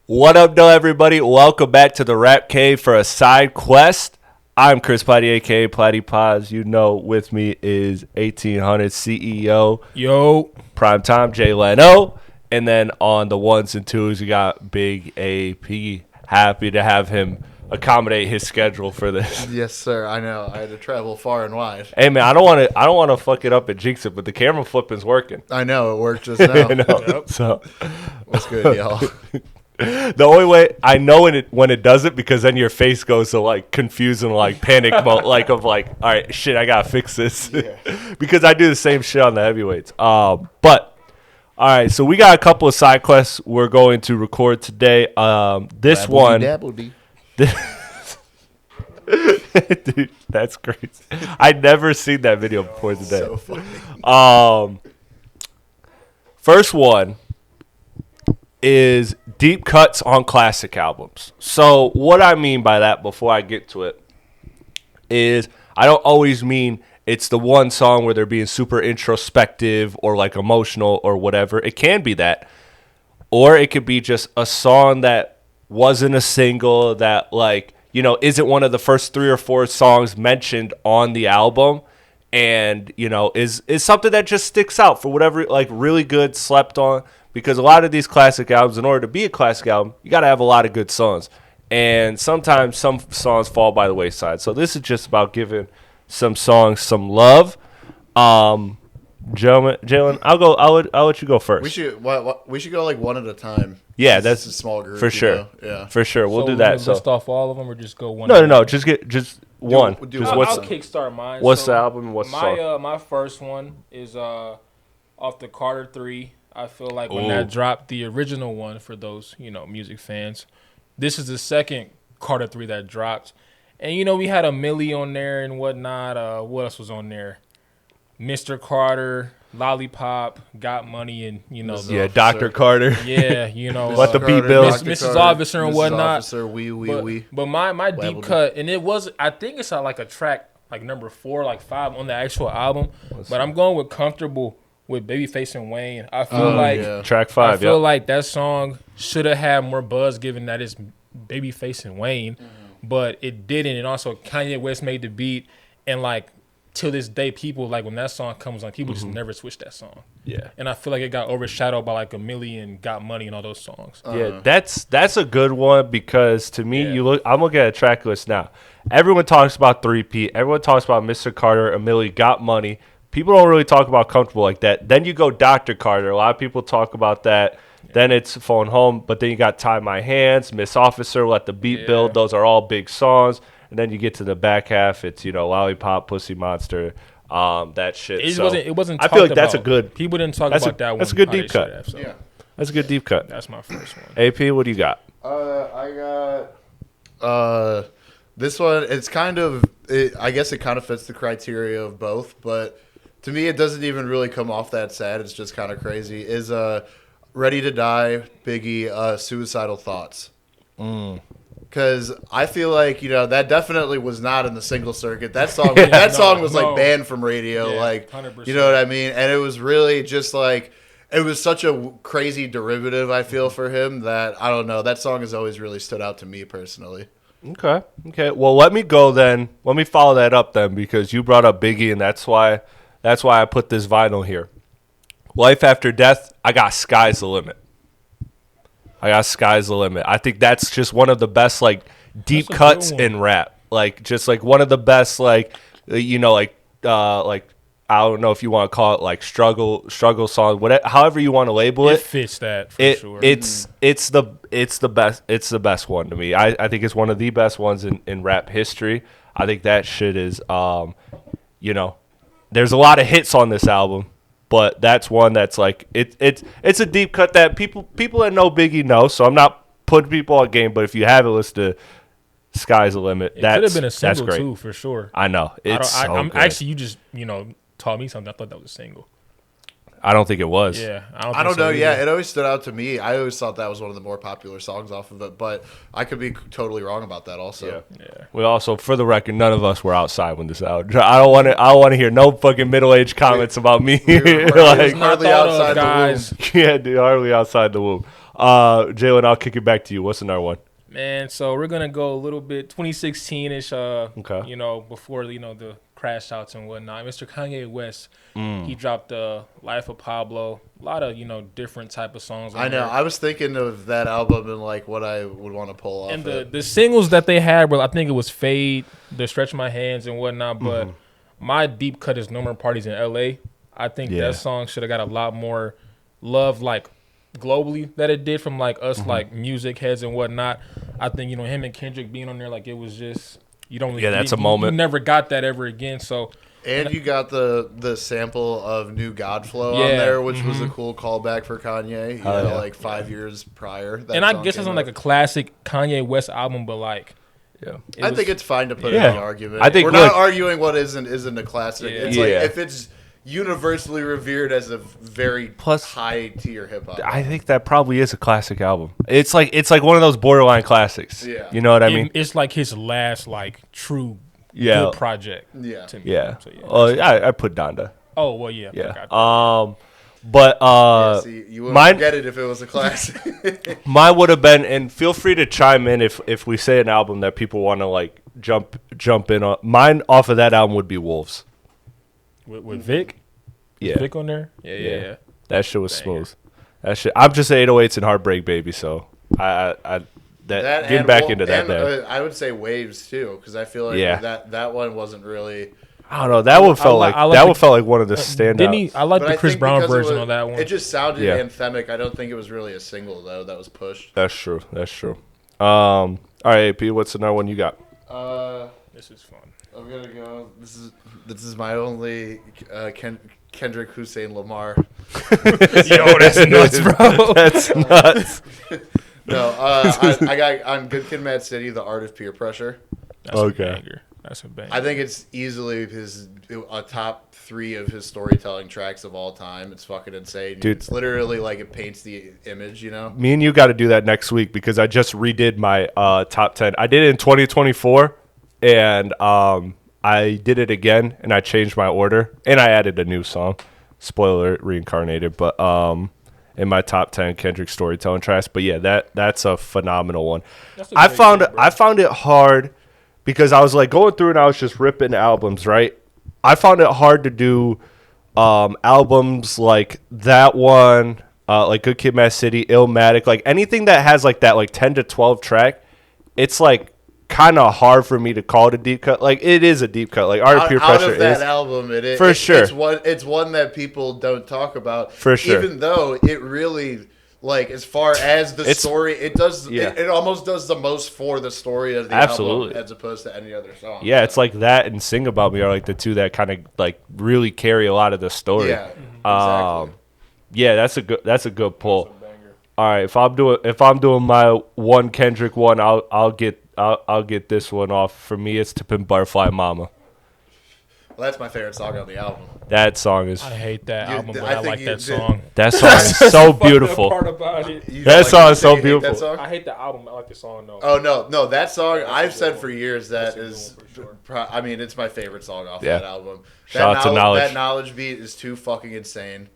What up, though, everybody? Welcome back to the Rap Cave for a side quest. I'm Chris Platte, a.k.a. Platte Paz. You know, with me is 1800 CEO. Yo. Primetime Jayleno. And then on the ones and twos, we got Big AP. Happy to have him accommodate his schedule for this. Yes, sir. I know. I had to travel far and wide. Hey, man, I don't want to fuck it up and jinx it, but the camera flipping's working. I know. It worked just now. Yep. So, what's good, y'all? The only way I know when it does it, because then your face goes to like confused and like panic mode, like of like, all right, shit, I gotta fix this, because I do the same shit on the heavyweights. But all right, so we got a couple of side quests we're going to record today. This one, dude, that's crazy. I'd never seen that video before today. So funny. First one is deep cuts on classic albums. So what I mean by that, before I get to it, is I don't always mean it's the one song where they're being super introspective or like emotional or whatever. It can be that. Or it could be just a song that wasn't a single, that like, you know, isn't one of the first 3 or 4 songs mentioned on the album, and, you know, is something that just sticks out for whatever, like really good, slept on. Because a lot of these classic albums, in order to be a classic album, you got to have a lot of good songs. And sometimes some songs fall by the wayside. So this is just about giving some songs some love. Jalen, I'll let you go first. We should go like one at a time. Yeah, that's a small group for sure. Know? Yeah, for sure. We'll do that. So list off all of them, or just go one. No. Just one. I'll kickstart mine. What's the album? What's the song? My first one is off the Carter 3. I feel like when that dropped, the original one, for those, you know, music fans, this is the second Carter 3 that dropped. And, you know, we had a Millie on there and whatnot. What else was on there? Mr. Carter, Lollipop, Got Money, and, you know. Yeah, Dr. Carter. Yeah, you know. Let the beat build. Mrs. Officer and whatnot. Officer, wee. But my deep cut, and it was, I think it's like a track, like number 4, like 5 on the actual album. But I'm going with Comfortable with Babyface and Wayne. I feel like track 5. I feel like that song should have had more buzz, given that it's Babyface and Wayne, but it didn't. And also Kanye West made the beat, and like till this day, people like when that song comes on, people just never switch that song. Yeah, and I feel like it got overshadowed by like A Million, Got Money, and all those songs. Yeah, that's a good one, because to me, I'm looking at a track list now. Everyone talks about 3P. Everyone talks about Mr. Carter, A Million, Got Money. People don't really talk about Comfortable like that. Then you go Dr. Carter. A lot of people talk about that. Yeah. Then it's Phone Home. But then you got Tie My Hands, Miss Officer, Let the Beat Build. Those are all big songs. And then you get to the back half. It's, you know, Lollipop, Pussy Monster, that shit. It wasn't I feel like that's a good. People didn't talk about that one. That's a good deep cut. Have, so. Yeah. That's a good deep cut. That's my first one. AP, what do you got? I got this one. It's kind of, I guess it kind of fits the criteria of both, but to me, it doesn't even really come off that sad. It's just kind of crazy. Is Ready to Die, Biggie, Suicidal Thoughts. Because I feel like, you know, that definitely was not in the single circuit. That song was like banned from radio. Yeah, like, 100%. You know what I mean? And it was really just like, it was such a crazy derivative, I feel, for him, that, I don't know, that song has always really stood out to me personally. Okay. Well, let me go then. Let me follow that up then, because you brought up Biggie, and that's why I put this vinyl here. Life After Death, I got Sky's the Limit. I think that's just one of the best, like, deep cuts in rap. Like, just, like, one of the best, like, you know, like, I don't know if you want to call it, like, struggle song, whatever, however you want to label it. It fits that, for sure. It's the best. It's the best one to me. I think it's one of the best ones in rap history. I think that shit is, you know, there's a lot of hits on this album, but that's one that's like it's a deep cut that people that know Biggie know. So I'm not putting people on game, but if you haven't listened to Sky's the Limit, it could have been a single too, for sure. I know. I'm actually, you just, you know, taught me something. I thought that was a single. I don't think it was. Yeah, I don't know. Yeah, it always stood out to me. I always thought that was one of the more popular songs off of it, but I could be totally wrong about that also. Yeah. We also, for the record, none of us were outside when this out. I don't want to hear no fucking middle-aged comments about me. Like, hardly outside the womb. Yeah, dude, hardly outside the womb. Jalen, I'll kick it back to you. What's another one? Man, so we're gonna go a little bit 2016ish. Okay. You know, before the crash outs and whatnot. Mr. Kanye West, he dropped Life of Pablo. A lot of different type of songs. I know. there. I was thinking of that album and like what I would want to pull off. And it. the singles that they had were, I think it was Fade, The Stretch My Hands and whatnot. But my deep cut is No More Parties in L.A. I think that song should have got a lot more love, like globally, that it did from like us, like music heads and whatnot. I think him and Kendrick being on there, like it was just that's a moment. You never got that ever again. So. And you got the sample of New Godflow on there, which was a cool callback for Kanye. Like 5 years prior. And I guess it's on like a classic Kanye West album, but like, I think it's fine to put in an argument. I think we're not arguing what isn't a classic. Yeah. It's like if it's universally revered as a very high tier hip hop. I think that probably is a classic album. It's like one of those borderline classics. Yeah. You know what I mean? It's like his last like true Yeah. good project. Yeah. To me. Yeah. So, I put Donda. Oh well, yeah. Yeah. But see, you wouldn't get it if it was a classic. mine would have been, and feel free to chime in if we say an album that people want to like jump in on. Mine off of that album would be Wolves. With Vic. Yeah. Vic on there. Yeah. That shit was smooth. That shit. I'm just 808s and Heartbreak Baby, so getting back into that. I would say Waves too, because I feel like that one wasn't really. I don't know. That one felt like one of the standouts. I like the Chris Brown version of that one. It just sounded anthemic. I don't think it was really a single though that was pushed. That's true. All right, AP, what's another one you got? This is fun. I'm gonna go. This is my only Kendrick Hussein Lamar. Yo, that's nuts, bro. That's nuts. No, I got on Good Kid, Mad City, The Art of Peer Pressure. That's a banger. That's a banger. I think it's easily a top 3 of his storytelling tracks of all time. It's fucking insane. Dude. It's literally like it paints the image, Me and you got to do that next week because I just redid my top 10. I did it in 2024, and I did it again, and I changed my order, and I added a new song. Spoiler alert, reincarnated, but in my top 10 Kendrick storytelling tracks. But yeah, that's a phenomenal one. I found it hard because I was like going through and I was just ripping albums, right? I found it hard to do albums like that one, like Good Kid, Mad City, Illmatic, like anything that has like that like 10 to 12 track. It's like kind of hard for me to call it a deep cut. Like it is a deep cut. Like Art of Peer Pressure of that is album. For sure. It's one that people don't talk about. For sure. Even though it really, like, as far as the story, it does. Yeah. It almost does the most for the story of the album as opposed to any other song. Yeah, it's like that and Sing About Me are like the two that kind of like really carry a lot of the story. Yeah, exactly. Yeah, that's a good pull. All right, if I'm doing my one Kendrick one, I'll get this one off. For me, it's To Pimp Butterfly Mama. Well, that's my favorite song on the album. That song is. I hate that album, but I like that song. That song is so beautiful. Part about it. That song is so beautiful. I hate the album. I like the song though. Oh no, that song I've said for years that is. I mean, it's my favorite song off that album. Shout out to Knowledge. That Knowledge beat is too fucking insane.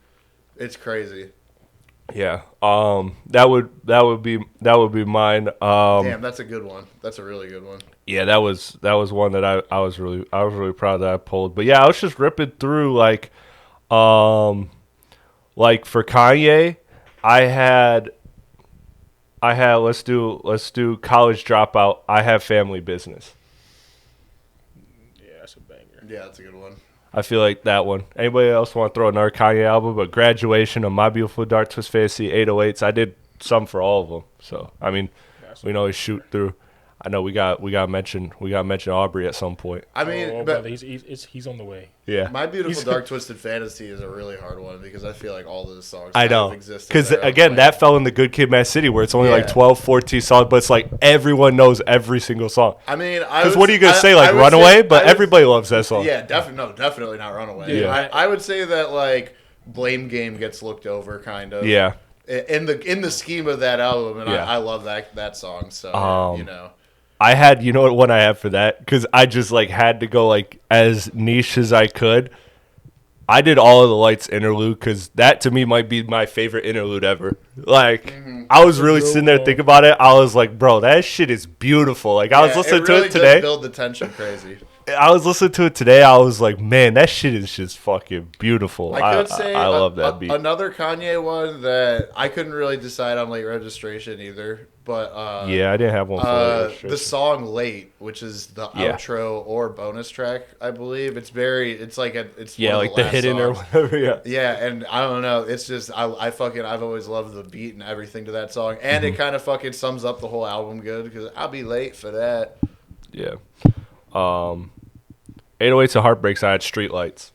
It's crazy. Yeah. That would be mine. Damn, that's a good one. That's a really good one. Yeah, that was one that I was really proud that I pulled. But yeah, I was just ripping through like for Kanye, I had let's do College Dropout. I Have Family Business. Yeah, that's a banger. Yeah, that's a good one. I feel like that one. Anybody else want to throw another Kanye album? But Graduation of My Beautiful Dark Twist Fantasy, 808s. I did some for all of them. So I mean, we can always shoot through. I know we got mention Aubrey at some point. I mean, but he's on the way. Yeah, My Beautiful Dark Twisted Fantasy is a really hard one because I feel like all those songs I know exist. Because again, that fell in the Good Kid, Mad City where it's only like 12, 14 songs, but it's like everyone knows every single song. I mean, because what are you gonna say? Like Runaway? But everybody loves that song. Yeah, definitely not Runaway. Yeah. I would say that like Blame Game gets looked over, kind of. Yeah. In the scheme of that album, and I love that song. So you know. I had, you know what one I have for that? Because I just like had to go like as niche as I could. I did All of the Lights interlude because that to me might be my favorite interlude ever. Like, I was really sitting there thinking about it. I was like, bro, that shit is beautiful. Like, I was listening to it today. Does build the tension crazy. I was listening to it today. I was like, man, that shit is just fucking beautiful. I could say I love that beat. Another Kanye one that I couldn't really decide on Late Registration either. But yeah, I didn't have one for Late Registration. The song Late, which is the outro or bonus track, I believe. It's like it's like the hidden songs. or whatever. Yeah, and I don't know. It's just I've always loved the beat and everything to that song, and it kind of fucking sums up the whole album good because I'll be late for that. Yeah. 808s and Heartbreaks. I had Streetlights.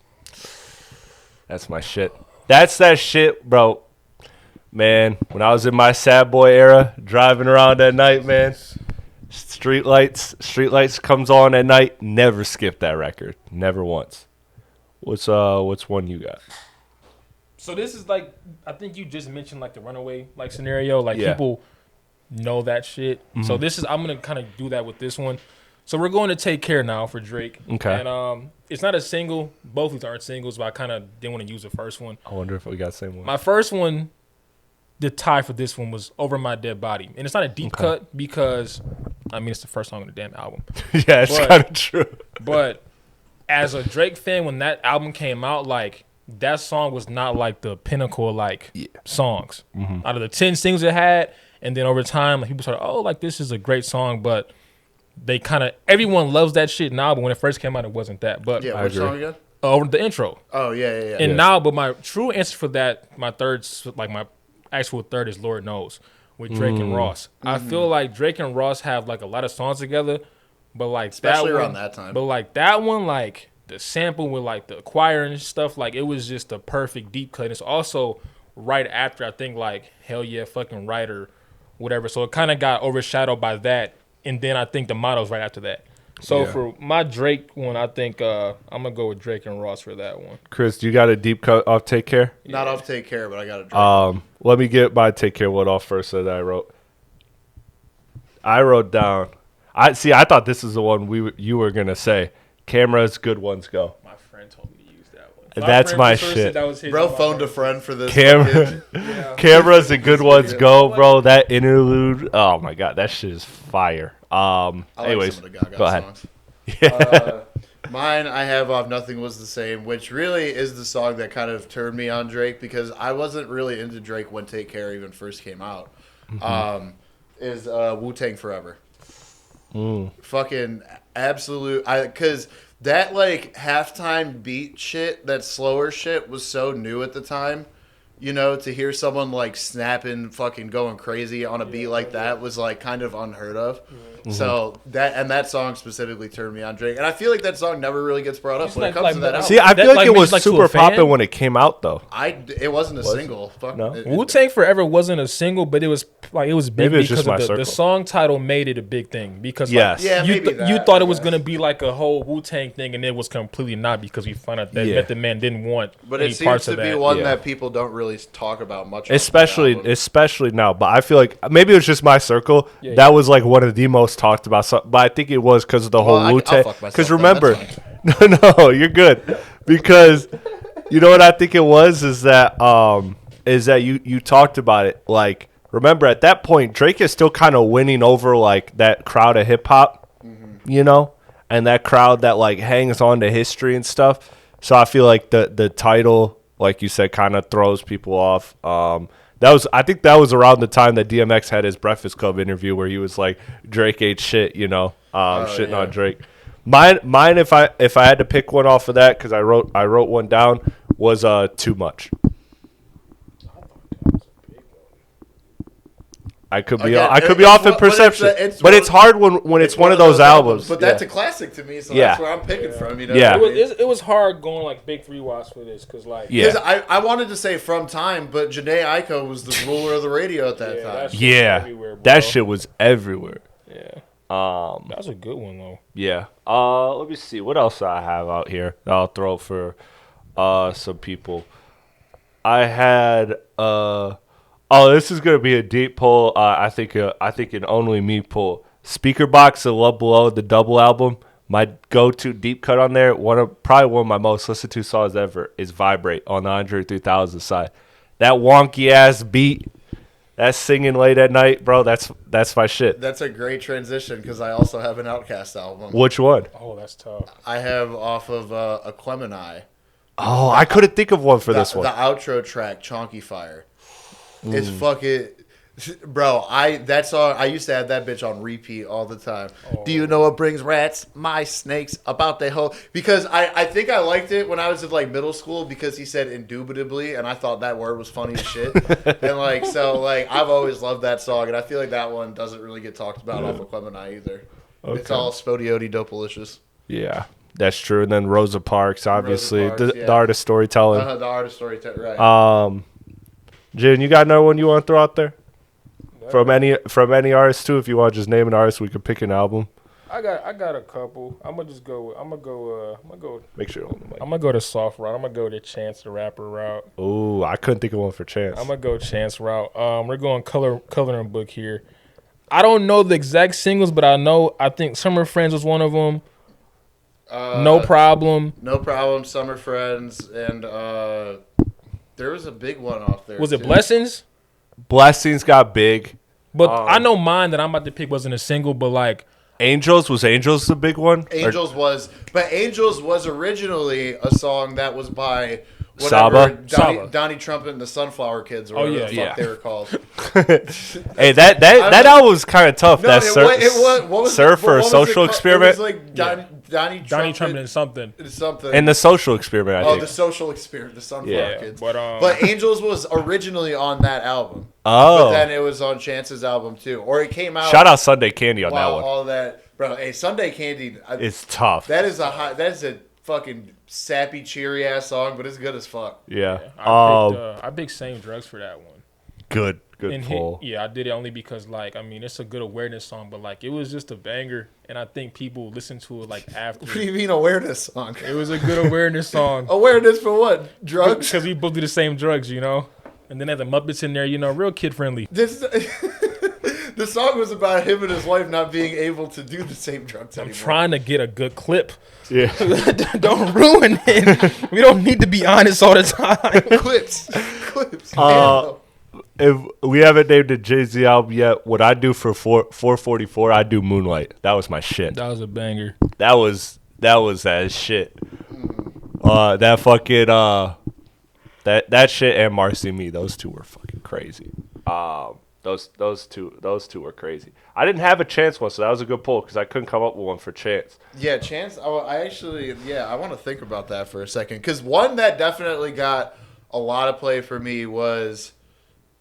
That's my shit. That's that shit, bro. Man, when I was in my sad boy era, driving around at night, man, Streetlights comes on at night. Never skip that record. Never once. What's one you got? So this is like, I think you just mentioned like the Runaway like scenario. Like people know that shit. Mm-hmm. So I'm gonna kind of do that with this one. So we're going to Take Care now for Drake. Okay. And it's not a single. Both of these aren't singles, but I kind of didn't want to use the first one. I wonder if we got the same one. My first one, the tie for this one was Over My Dead Body. And it's not a deep cut because, I mean, it's the first song on the damn album. Yeah, it's kind of true. But as a Drake fan, when that album came out, like, that song was not like the pinnacle like songs. Mm-hmm. Out of the 10 singles it had, and then over time, like, people started, like, this is a great song, but they kind of everyone loves that shit now, but when it first came out, it wasn't that. But yeah, which song again? Over the intro. Oh yeah. And now, but my true answer for that, my actual third is Lord Knows with Drake and Ross. Mm-hmm. I feel like Drake and Ross have like a lot of songs together, but like especially around that time. But like that one, like the sample with like the choir and stuff, like it was just a perfect deep cut. And it's also right after I think like Hell Yeah, Fucking Right or whatever. So it kind of got overshadowed by that. And then I think the motto's right after that. So for my Drake one, I think I'm going to go with Drake and Ross for that one. Chris, you got a deep cut off Take Care? Not off Take Care, but I got a Drake. Let me get my Take Care one off first that I wrote. I wrote down. I thought this is the one you were going to say. Cameras, Good Ones Go. My friend told me to use that one. That's my shit. Bro phoned a friend for this. Cameras and Good Ones Go, bro. That interlude. Oh, my God. That shit is fire. Anyways, like go ahead. Songs. Yeah. Mine, I have off Nothing Was the Same, which really is the song that kind of turned me on Drake because I wasn't really into Drake when Take Care even first came out. Mm-hmm. Is Wu-Tang Forever. Fucking absolute. Because that like halftime beat shit, that slower shit was so new at the time. You know, to hear someone like snapping, fucking going crazy on a beat like that was like kind of unheard of. Mm-hmm. So that song specifically turned me on Drake, and I feel like that song never really gets brought up when it comes to that album. See, I feel like it was super popping when it came out, though. It wasn't a single. Fuck no. Wu-Tang Forever wasn't a single, but it was big because of the song title made it a big thing because you thought it was gonna be like a whole Wu-Tang thing, and it was completely not because we found out that Method Man didn't want but any it parts seems to of be one that people don't really talk about much, especially now. But I feel like maybe it was just my circle. That was like one of the most talked about. But I think it was because of the whole Wu-Tang. Because remember, no, you're good. Because you know what I think it was is that you talked about it. Like remember at that point, Drake is still kind of winning over like that crowd of hip hop, you know, and that crowd that like hangs on to history and stuff. So I feel like the title, like you said, kind of throws people off. I think that was around the time that DMX had his Breakfast Club interview where he was like, Drake ate shit, you know, shitting on Drake. Mine, if I had to pick one off of that, because I wrote one down, was Too Much. I could be off in perception, but it's hard when it's one of those albums. But that's a classic to me, so that's where I'm picking from. You know, it was hard going like big 3 watts for this because I wanted to say From Time, but Jhené Aiko was the ruler of the radio at that time. That shit was everywhere. Yeah, that's a good one though. Yeah. Let me see what else I have out here that I'll throw for some people. I had this is gonna be a deep pull. I think an Only Me pull. Speaker Box and Love Below, the double album. My go-to deep cut on there, probably one of my most listened to songs ever, is "Vibrate" on the Andre 3000 side. That wonky ass beat, that singing late at night, bro. That's my shit. That's a great transition because I also have an Outkast album. Which one? Oh, that's tough. I have off of Aquemini. Oh, I couldn't think of one for this one. The outro track, Chonky Fire, is fucking. Bro, that song, I used to have that bitch on repeat all the time. Oh. Do you know what brings rats? My snakes about they hoe. Because I think I liked it when I was in like middle school because he said indubitably, and I thought that word was funny as shit. And like, so like, I've always loved that song, and I feel like that one doesn't really get talked about off of Clemeni either. Okay. It's all Spodioti Dopalicious. Yeah, that's true. And then Rosa Parks, obviously, the art of storytelling. The art of storytelling, right. Jin, you got another one you want to throw out there? From any artist too, if you want to just name an artist, we could pick an album. I got a couple. I'm gonna go. Make sure. I'm gonna go to soft route. I'm gonna go to Chance the Rapper route. Ooh, I couldn't think of one for Chance. I'm gonna go Chance route. We're going coloring book here. I don't know the exact singles, but I think Summer Friends was one of them. No Problem. No Problem. Summer Friends, and there was a big one off there. Was it Blessings? Blessings got big. But I know mine that I'm about to pick wasn't a single, but like Angels, was Angels the big one? Angels was originally a song that was by whatever Saba. Donnie Trumpet and the Sunflower Kids or whatever the fuck they were called. Hey, that album was kind of tough. No, that what was Surf it, what or was Social it Experiment? It was like Donnie Trumpet and something. And the Social Experiment, I think. The Social Experiment, the Sunflower Kids. But Angels was originally on that album. Oh. But then it was on Chance's album too. Or it came out. Shout out Sunday Candy on that one. All that. Bro, hey, Sunday Candy. It's tough. That is a fucking sappy, cheery ass song, but it's good as fuck. Yeah. I picked Same Drugs for that one. Good pull. I did it only because, like, I mean, it's a good awareness song, but, like, it was just a banger, and I think people listen to it, like, after. What do you mean awareness song? It was a good awareness song. Awareness for what? Drugs? Because we both do the same drugs, you know? And then there's the Muppets in there, you know, real kid-friendly. The song was about him and his wife not being able to do the same drugs anymore. I'm trying to get a good clip. Yeah. Don't ruin it. We don't need to be honest all the time. Clips. If we haven't named the Jay-Z album yet, what I do for 444, I do Moonlight. That was my shit. That was a banger. That was that shit. That fucking that shit and Marcy Me, those two were fucking crazy. Those two were crazy. I didn't have a Chance one, so that was a good pull because I couldn't come up with one for Chance. Yeah, Chance. I want to think about that for a second because one that definitely got a lot of play for me was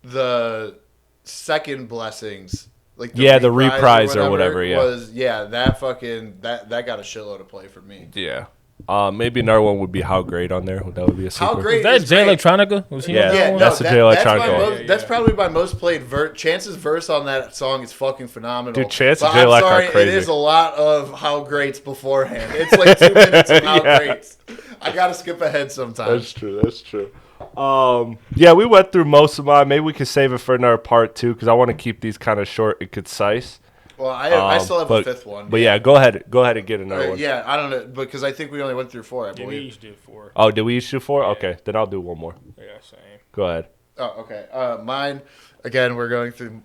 the second Blessings. Like the reprise or whatever. That fucking that got a shitload of play for me. Yeah. Maybe another one would be How Great on there. That would be a secret. How Great was that Jay Electronica? Was he on that one? That's the Jay Electronica. That's probably my most played Chance's verse on that song is fucking phenomenal. Dude, Chance and Jay Electronica are crazy. It is a lot of How Greats beforehand. It's like 2 minutes of How Greats. I gotta skip ahead sometimes. That's true. We went through most of mine. Maybe we could save it for another part too, because I want to keep these kind of short and concise. Well, I still have a fifth one. But go ahead and get another one. Yeah, I don't know, because I think we only went through 4, I believe. We each did 4. Oh, did we each do 4? Yeah. Okay, then I'll do one more. Yeah, same. Go ahead. Oh, okay. Mine, again, we're going through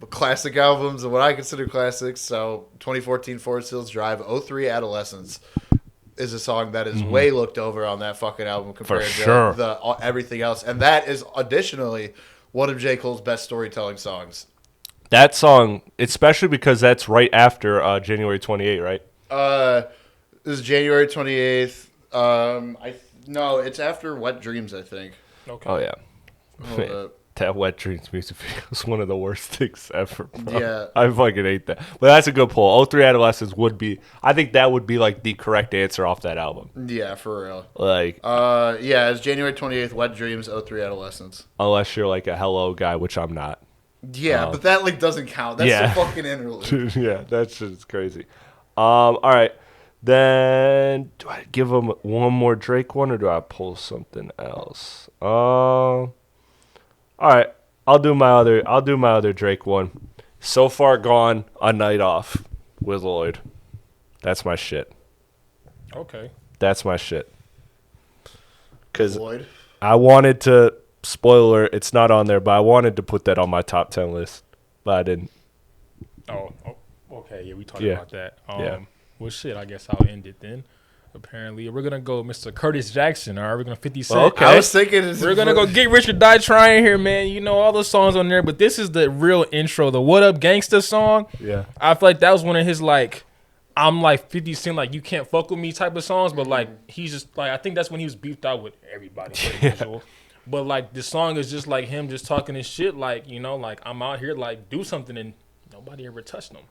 classic albums and what I consider classics. So 2014 Forest Hills Drive, 03 Adolescence is a song that is way looked over on that fucking album compared to everything else. And that is additionally one of J. Cole's best storytelling songs. That song, especially because that's right after January 28th, right? This is January 28th. No, it's after Wet Dreams, I think. Okay. Oh, yeah. That Wet Dreams music video is one of the worst things ever, bro. Yeah. I fucking hate that. But that's a good pull. 03 Adolescence would be, I think that would be like the correct answer off that album. Yeah, for real. Like. It's January 28th, Wet Dreams, 03 Adolescence. Unless you're like a Hello guy, which I'm not. Yeah, but that like doesn't count. That's the fucking interlude. Yeah, that shit is crazy. All right. Then do I give him one more Drake one or do I pull something else? All right. I'll do my other Drake one. So Far Gone, A Night Off with Lloyd. That's my shit. Okay. That's my shit. Because Floyd. I wanted to, spoiler, it's not on there, but I wanted to put that on my top 10 list, but I didn't. Okay. Yeah, we talked Yeah. about that. Yeah. Well, shit, I guess I'll end it then. Apparently, we're going to go Mr. Curtis Jackson, all right? We're going to 50 Cent. Okay. I was thinking We're going to go Get Rich or Die Trying here, man. You know, all those songs on there, but this is the real intro, the What Up Gangsta song. Yeah. I feel like that was one of his, like, I'm like 50 Cent, like, you can't fuck with me type of songs, but, like, he's just, like, I think that's when he was beefed out with everybody. Yeah. But, like, the song is just, like, him just talking his shit, like, you know, like, I'm out here, like, do something, and nobody ever touched him.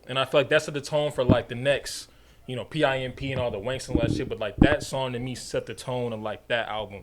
And I feel like that's the tone for, like, the next, you know, PIMP and all the wanks and all that shit, but, like, that song to me set the tone of, like, that album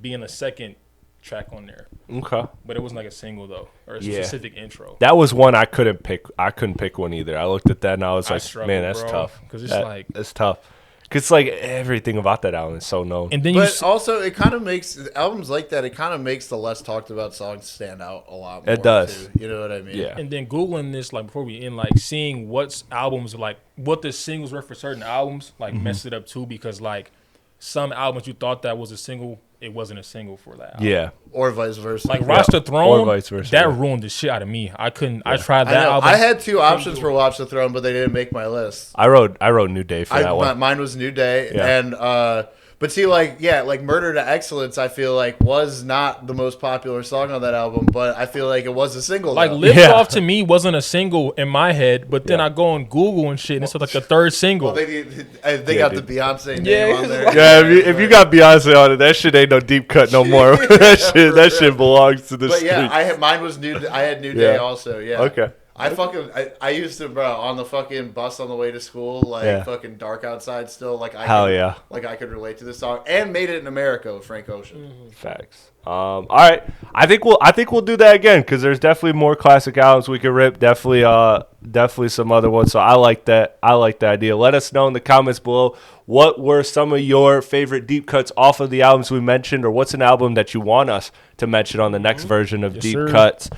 being the second track on there. Okay. But it wasn't, like, a single, though, or a Yeah. specific intro. That was one I couldn't pick. I couldn't pick one either. I looked at that and I was I like, struggled, man, that's bro, tough. 'cause it's like- that's tough. Because, like, everything about that album is so known. And then But also, it kind of makes albums like that. It kind of makes the less talked about songs stand out a lot more. It does. Too. You know what I mean? Yeah. And then Googling this, like, before we end, like, seeing what's albums, like, what the singles were for certain albums, like, messed it up, too, because, like, some albums you thought that was a single, it wasn't a single for that album. Yeah. Or vice versa. Like, Watch the Throne, Or vice versa, that yeah. ruined the shit out of me. I couldn't, I tried I that know. album. I had two options for Watch the Throne, but they didn't make my list. I wrote New Day for that one. Mine was New Day, Yeah. and but see, like, yeah, like Murder to Excellence, I feel like was not the most popular song on that album, but I feel like it was a single. Like, though. Lift Yeah. Off to me wasn't a single in my head, but then Yeah. I go on Google and shit, and it's like the third single. Well, they Yeah, got dude. the Beyonce name Yeah, on it's there. like- Yeah, if you got Beyonce on it, that shit ain't no deep cut no more. that shit belongs to the But streets. yeah, mine was I had New Day Yeah. also. Yeah. Okay. I used to, bro, on the fucking bus on the way to school, like Yeah. fucking dark outside still, like Hell yeah. like I could relate to this song, and Made It in America with Frank Ocean. Facts. All right. I think we'll do that again because there's definitely more classic albums we could rip. Definitely some other ones. So I like that. I like the idea. Let us know in the comments below what were some of your favorite deep cuts off of the albums we mentioned, or what's an album that you want us to mention on the next version of Yes, Deep sir. Cuts.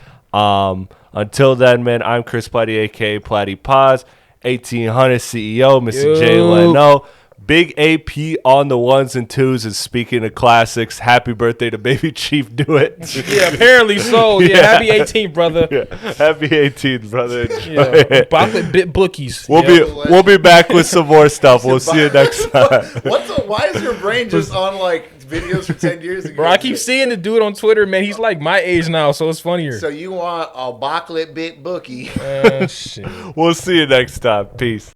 Until then, man, I'm Chris Platte, aka Platte Paz, 1800 CEO, Mr. Yo. Jayleno. Big AP on the ones and twos. And speaking of classics, happy birthday to Baby Chief. Do it. Yeah, apparently so. Yeah, Yeah. happy 18th, brother. Yeah. Happy 18th, brother. Enjoy Yeah, it. chocolate bit bookies. We'll be back with some more stuff. We'll see you next time. Why is your brain just on like videos for 10 years ago? Bro, I keep seeing the dude on Twitter, man. He's like my age now, so it's funnier. So you want a chocolate bit bookie? Shit. We'll see you next time. Peace.